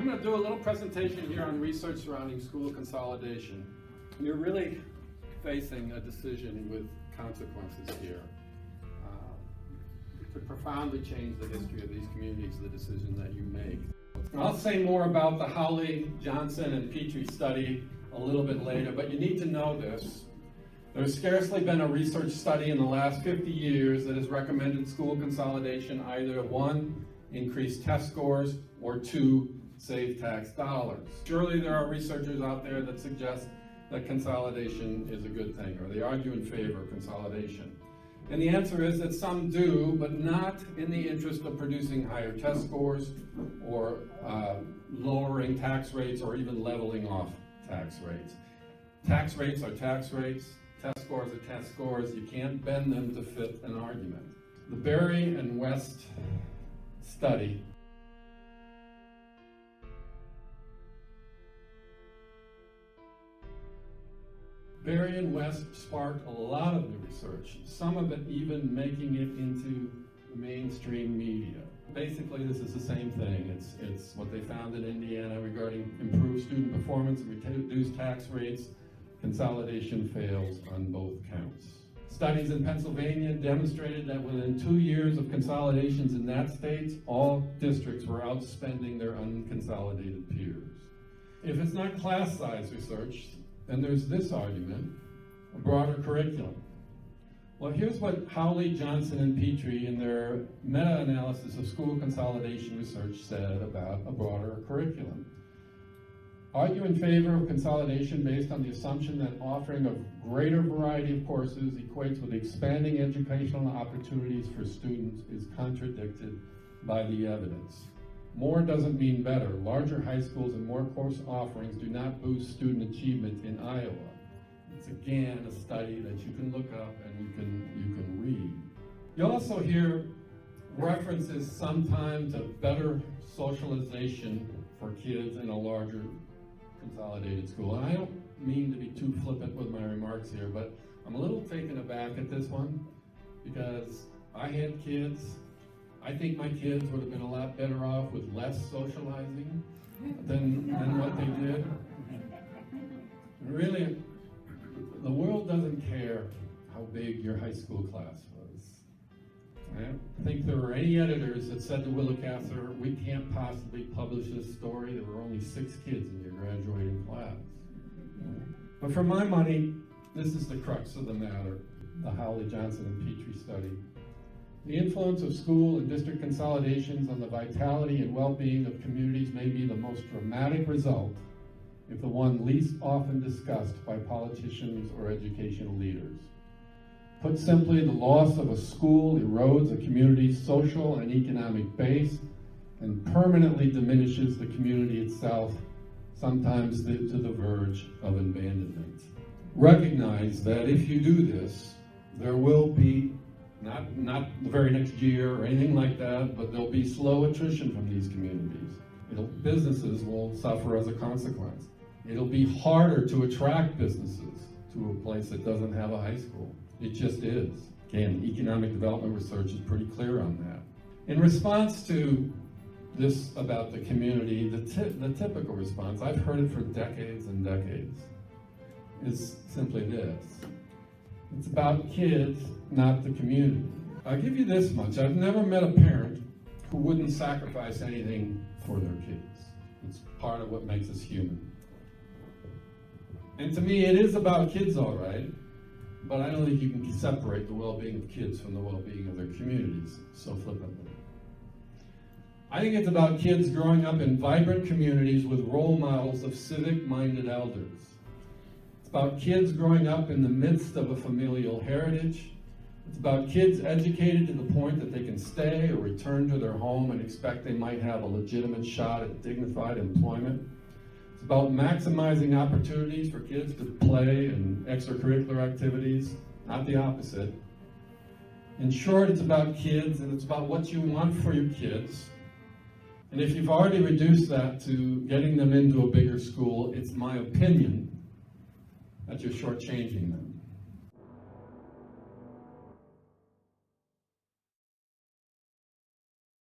going to do a little presentation here on research surrounding school consolidation. You're really facing a decision with consequences here. It could profoundly change the history of these communities, the decision that you make. I'll say more about the Howley, Johnson, and Petrie study a little bit later, but you need to know this. There's scarcely been a research study in the last 50 years that has recommended school consolidation either 1, increase test scores, or 2, save tax dollars. Surely there are researchers out there that suggest that consolidation is a good thing, or they argue in favor of consolidation. And the answer is that some do, but not in the interest of producing higher test scores or lowering tax rates or even leveling off tax rates. Tax rates are tax rates, test scores are test scores. You can't bend them to fit an argument. The Berry and West study Berry and West sparked a lot of new research, some of it even making it into the mainstream media. Basically, this is the same thing. It's what they found in Indiana regarding improved student performance and reduced tax rates. Consolidation fails on both counts. Studies in Pennsylvania demonstrated that within 2 years of consolidations in that state, all districts were outspending their unconsolidated peers. If it's not class size research, then there's this argument, a broader curriculum. Well, here's what Howley, Johnson, and Petrie in their meta-analysis of school consolidation research said about a broader curriculum. Argue in favor of consolidation based on the assumption that offering a greater variety of courses equates with expanding educational opportunities for students is contradicted by the evidence. More doesn't mean better. Larger high schools and more course offerings do not boost student achievement in Iowa. It's again a study that you can look up and you can read. You'll also hear references sometime to better socialization for kids in a larger consolidated school. And I don't mean to be too flippant with my remarks here, but I'm a little taken aback at this one because I had kids. I think my kids would have been a lot better off with less socializing than what they did. Really, the world doesn't care how big your high school class was. I don't think there were any editors that said to Willicasser, we can't possibly publish this story. There were only 6 kids in your graduating class. But for my money, this is the crux of the matter, the Howley, Johnson, and Petrie study. The influence of school and district consolidations on the vitality and well-being of communities may be the most dramatic result, if the one least often discussed by politicians or educational leaders. Put simply, the loss of a school erodes a community's social and economic base and permanently diminishes the community itself, sometimes to the verge of abandonment. Recognize that if you do this, there will be not the very next year or anything like that, but there'll be slow attrition from these communities. Businesses will suffer as a consequence. It'll be harder to attract businesses to a place that doesn't have a high school. It just is. Again, economic development research is pretty clear on that. In response to this about the community, the typical response, I've heard it for decades and decades, is simply this. It's about kids, not the community. I'll give you this much. I've never met a parent who wouldn't sacrifice anything for their kids. It's part of what makes us human. And to me, it is about kids, all right, but I don't think you can separate the well-being of kids from the well-being of their communities so flippantly. I think it's about kids growing up in vibrant communities with role models of civic-minded elders. It's about kids growing up in the midst of a familial heritage. It's about kids educated to the point that they can stay or return to their home and expect they might have a legitimate shot at dignified employment. It's about maximizing opportunities for kids to play and extracurricular activities, not the opposite. In short, it's about kids, and it's about what you want for your kids. And if you've already reduced that to getting them into a bigger school, it's my opinion that you're shortchanging them.